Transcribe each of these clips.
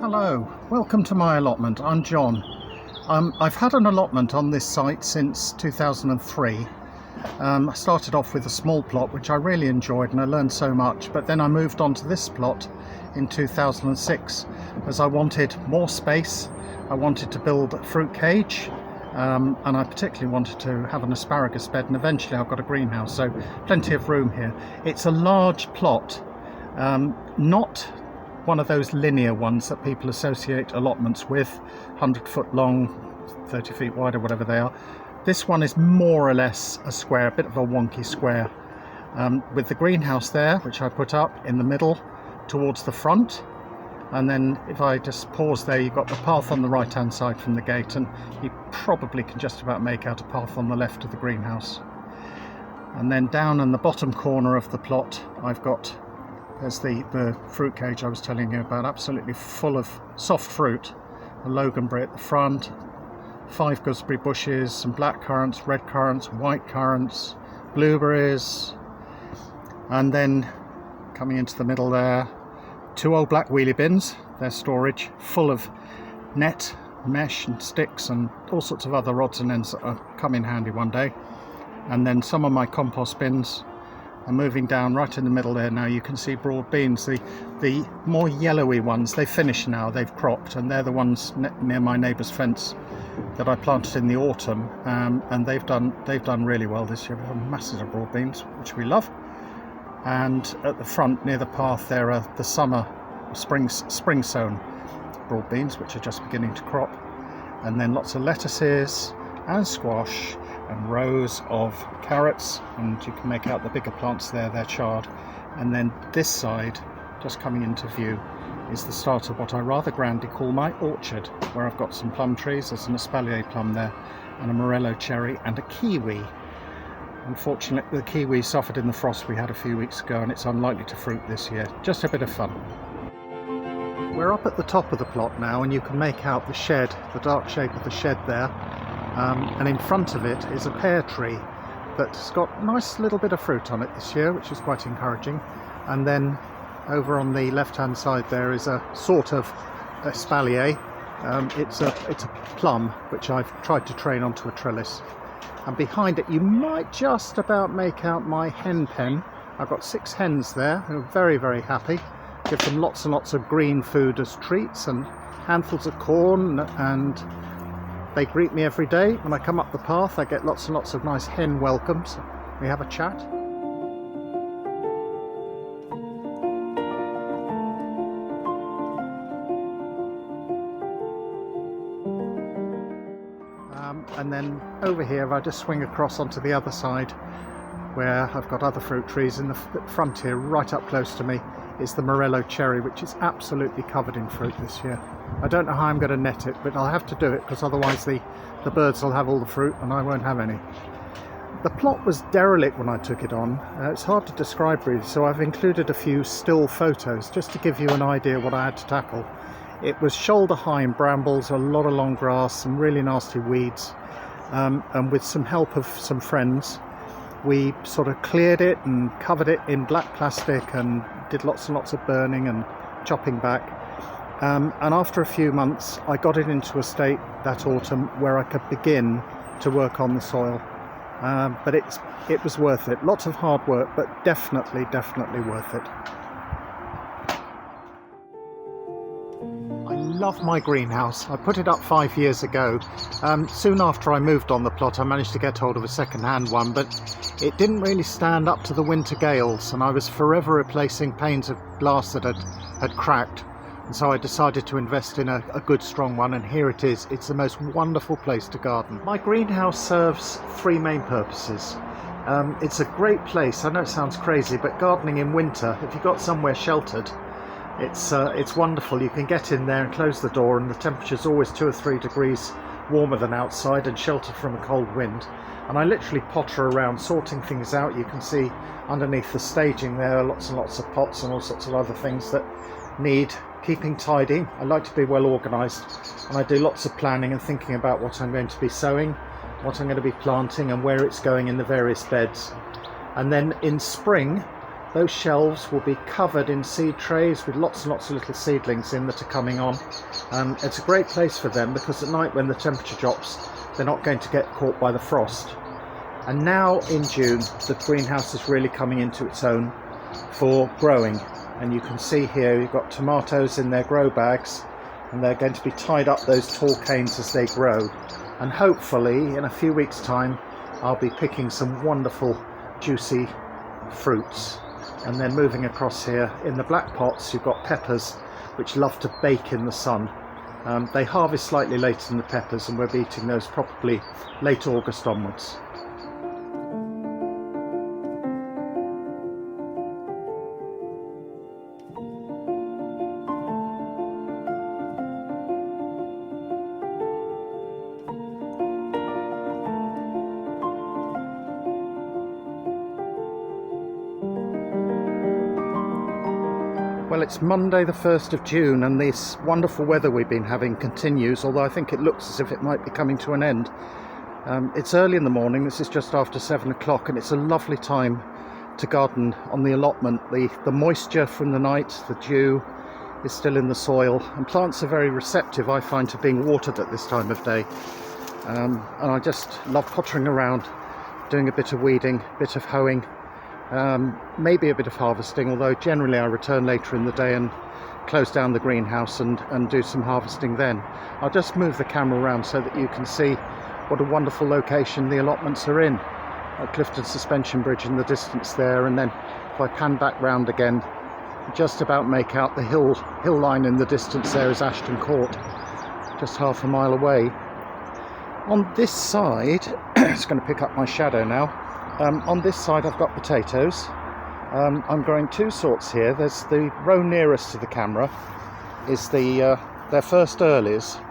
Hello, welcome to my allotment. I'm John. I've had an allotment on this site since 2003. I started off with a small plot which I really enjoyed and I learned so much, but then I moved on to this plot in 2006 as I wanted more space. I wanted to build a fruit cage and I particularly wanted to have an asparagus bed, and eventually I've got a greenhouse, so plenty of room here. It's a large plot, not one of those linear ones that people associate allotments with, 100-foot long, 30 feet wide or whatever they are. This one is more or less a square, a bit of a wonky square, with the greenhouse there, which I put up in the middle towards the front. And then if I just pause there, you've got the path on the right hand side from the gate, and you probably can just about make out a path on the left of the greenhouse. And then down in the bottom corner of the plot, there's the fruit cage I was telling you about, absolutely full of soft fruit. A loganberry at the front, 5 gooseberry bushes, some black currants, red currants, white currants, blueberries, and then coming into the middle there, 2 old black wheelie bins, their storage, full of net, mesh and sticks and all sorts of other odds and ends that will come in handy one day. And then some of my compost bins. And moving down right in the middle there now, you can see broad beans. The more yellowy ones, they've finished now, they've cropped, and they're the ones near my neighbour's fence that I planted in the autumn, and they've done really well this year. We've had masses of broad beans, which we love. And at the front near the path there are the spring sown broad beans, which are just beginning to crop, and then lots of lettuces and squash and rows of carrots, and you can make out the bigger plants there, they're charred. And then this side, just coming into view, is the start of what I rather grandly call my orchard, where I've got some plum trees. There's an espalier plum there, and a morello cherry, and a kiwi. Unfortunately, the kiwi suffered in the frost we had a few weeks ago, and it's unlikely to fruit this year. Just a bit of fun. We're up at the top of the plot now, and you can make out the shed, the dark shape of the shed there. And in front of it is a pear tree that's got a nice little bit of fruit on it this year, which is quite encouraging. And then over on the left hand side there is a sort of espalier. It's a plum which I've tried to train onto a trellis. And behind it you might just about make out my hen pen. I've got 6 hens there who are very, very happy. Give them lots and lots of green food as treats and handfuls of corn, and they greet me every day. When I come up the path I get lots and lots of nice hen welcomes. We have a chat. And then over here, if I just swing across onto the other side where I've got other fruit trees, in the front here, right up close to me, is the morello cherry, which is absolutely covered in fruit this year. I don't know how I'm going to net it, but I'll have to do it because otherwise the birds will have all the fruit and I won't have any. The plot was derelict when I took it on. It's hard to describe really, so I've included a few still photos just to give you an idea what I had to tackle. It was shoulder high in brambles, a lot of long grass, some really nasty weeds, and with some help of some friends we sort of cleared it and covered it in black plastic and did lots and lots of burning and chopping back. And after a few months I got it into a state that autumn where I could begin to work on the soil. But it was worth it. Lots of hard work, but definitely worth it. I love my greenhouse. I put it up 5 years ago. Soon after I moved on the plot I managed to get hold of a second-hand one, but it didn't really stand up to the winter gales, and I was forever replacing panes of glass that had cracked. And so I decided to invest in a good strong one, and here it is. It's the most wonderful place to garden. My greenhouse serves 3 main purposes. It's a great place. I know it sounds crazy, but gardening in winter, if you've got somewhere sheltered, it's wonderful. You can get in there and close the door, and the temperature's always 2 or 3 degrees warmer than outside and sheltered from a cold wind. And I literally potter around sorting things out. You can see underneath the staging there are lots and lots of pots and all sorts of other things that need keeping tidy. I like to be well organised, and I do lots of planning and thinking about what I'm going to be sowing, what I'm going to be planting and where it's going in the various beds. And then in spring those shelves will be covered in seed trays with lots and lots of little seedlings in that are coming on. It's a great place for them because at night when the temperature drops, they're not going to get caught by the frost. And now in June, the greenhouse is really coming into its own for growing. And you can see here you've got tomatoes in their grow bags, and they're going to be tied up those tall canes as they grow. And hopefully in a few weeks' time, I'll be picking some wonderful juicy fruits. And then moving across here in the black pots, you've got peppers which love to bake in the sun. They harvest slightly later than the peppers, and we're eating those probably late August onwards. Well, it's Monday the 1st of June and this wonderful weather we've been having continues, although I think it looks as if it might be coming to an end. It's early in the morning, this is just after 7 o'clock, and it's a lovely time to garden on the allotment. The moisture from the night, the dew is still in the soil, and plants are very receptive, I find, to being watered at this time of day. And I just love pottering around, doing a bit of weeding, a bit of hoeing, maybe a bit of harvesting, although generally I return later in the day and close down the greenhouse and do some harvesting then. I'll just move the camera around so that you can see what a wonderful location the allotments are in. Clifton Suspension Bridge in the distance there, and then if I pan back round again, just about make out the hill line in the distance there is Ashton Court, just half a mile away. On this side, it's going to pick up my shadow now. On this side I've got potatoes. I'm growing two sorts here. There's the row nearest to the camera is their first earlies.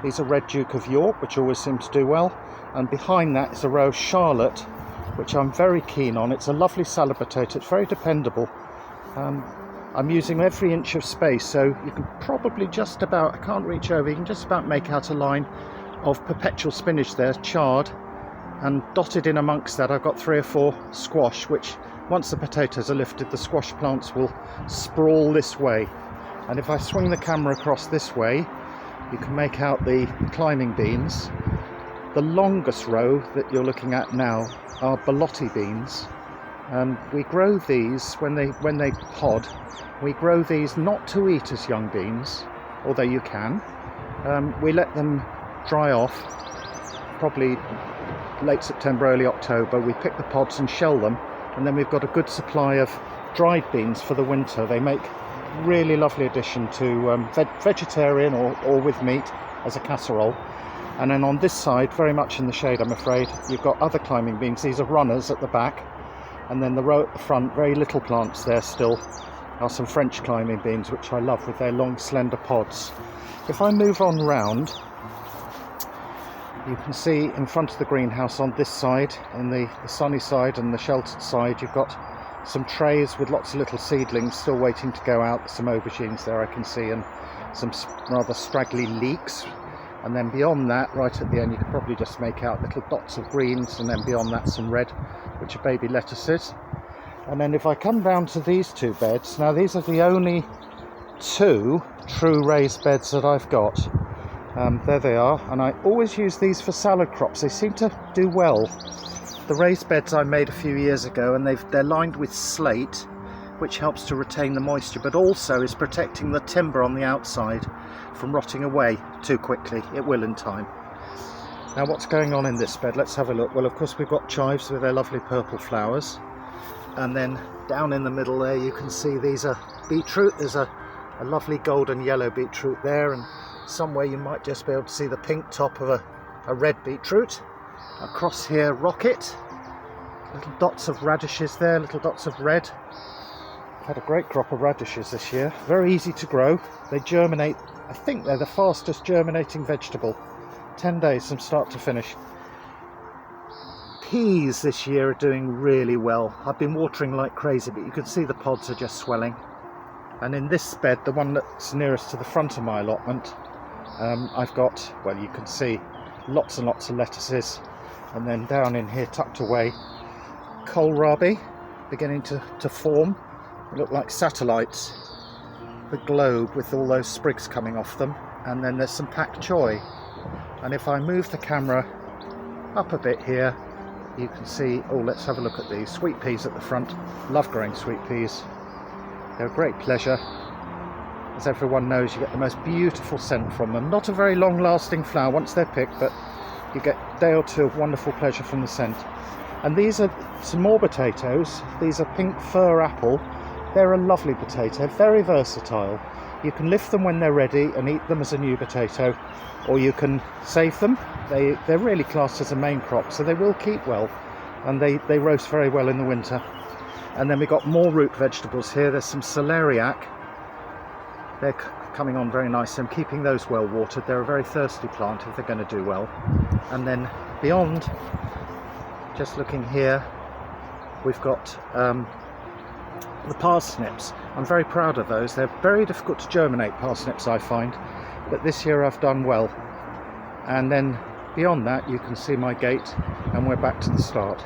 These are Red Duke of York, which always seem to do well, and behind that is a row of Charlotte, which I'm very keen on. It's a lovely salad potato, it's very dependable. I'm using every inch of space, so you can probably just about, I can't reach over, you can just about make out a line of perpetual spinach there, charred. And dotted in amongst that I've got 3 or 4 squash, which once the potatoes are lifted, the squash plants will sprawl this way. And if I swing the camera across this way, you can make out the climbing beans. The longest row that you're looking at now are Belotti beans. We grow these when they pod. We grow these not to eat as young beans, although you can. We let them dry off, probably late September, early October. We pick the pods and shell them, and then we've got a good supply of dried beans for the winter. They make really lovely addition to vegetarian or with meat as a casserole. And then on this side, very much in the shade I'm afraid, you've got other climbing beans. These are runners at the back, and then the row at the front, very little plants there still, are some French climbing beans, which I love with their long slender pods. If I move on round, you can see in front of the greenhouse on this side, in the sunny side and the sheltered side, you've got some trays with lots of little seedlings still waiting to go out. Some aubergines there I can see, and some rather straggly leeks. And then beyond that, right at the end, you can probably just make out little dots of greens, and then beyond that some red, which are baby lettuces. And then if I come down to these 2 beds, now these are the only 2 true raised beds that I've got. There they are, and I always use these for salad crops. They seem to do well. The raised beds I made a few years ago, and they're lined with slate, which helps to retain the moisture, but also is protecting the timber on the outside from rotting away too quickly. It will in time. Now what's going on in this bed? Let's have a look. Well, of course we've got chives with their lovely purple flowers, and then down in the middle there you can see these are beetroot. There's a lovely golden yellow beetroot there, and somewhere you might just be able to see the pink top of a red beetroot. Across here, rocket, little dots of radishes there, little dots of red. I've had a great crop of radishes this year, very easy to grow. They germinate, I think they're the fastest germinating vegetable, 10 days from start to finish. Peas this year are doing really well. I've been watering like crazy, but you can see the pods are just swelling. And in this bed, the one that's nearest to the front of my allotment, I've got, well, you can see lots and lots of lettuces, and then down in here tucked away, kohlrabi beginning to form. They look like satellites, the globe with all those sprigs coming off them, and then there's some pak choi. And if I move the camera up a bit here, you can see, oh, let's have a look at these sweet peas at the front. Love growing sweet peas. They're a great pleasure. As everyone knows, you get the most beautiful scent from them. Not a very long lasting flower once they're picked, but you get a day or two of wonderful pleasure from the scent. And these are some more potatoes. These are pink fir apple. They're a lovely potato, very versatile. You can lift them when they're ready and eat them as a new potato, or you can save them. They're really classed as a main crop, so they will keep well, and they roast very well in the winter. And then we've got more root vegetables here. There's some celeriac. They're coming on very nicely. I'm keeping those well watered. They're a very thirsty plant if they're going to do well. And then beyond, just looking here, we've got the parsnips. I'm very proud of those. They're very difficult to germinate, parsnips, I find, but this year I've done well. And then beyond that, you can see my gate, and we're back to the start.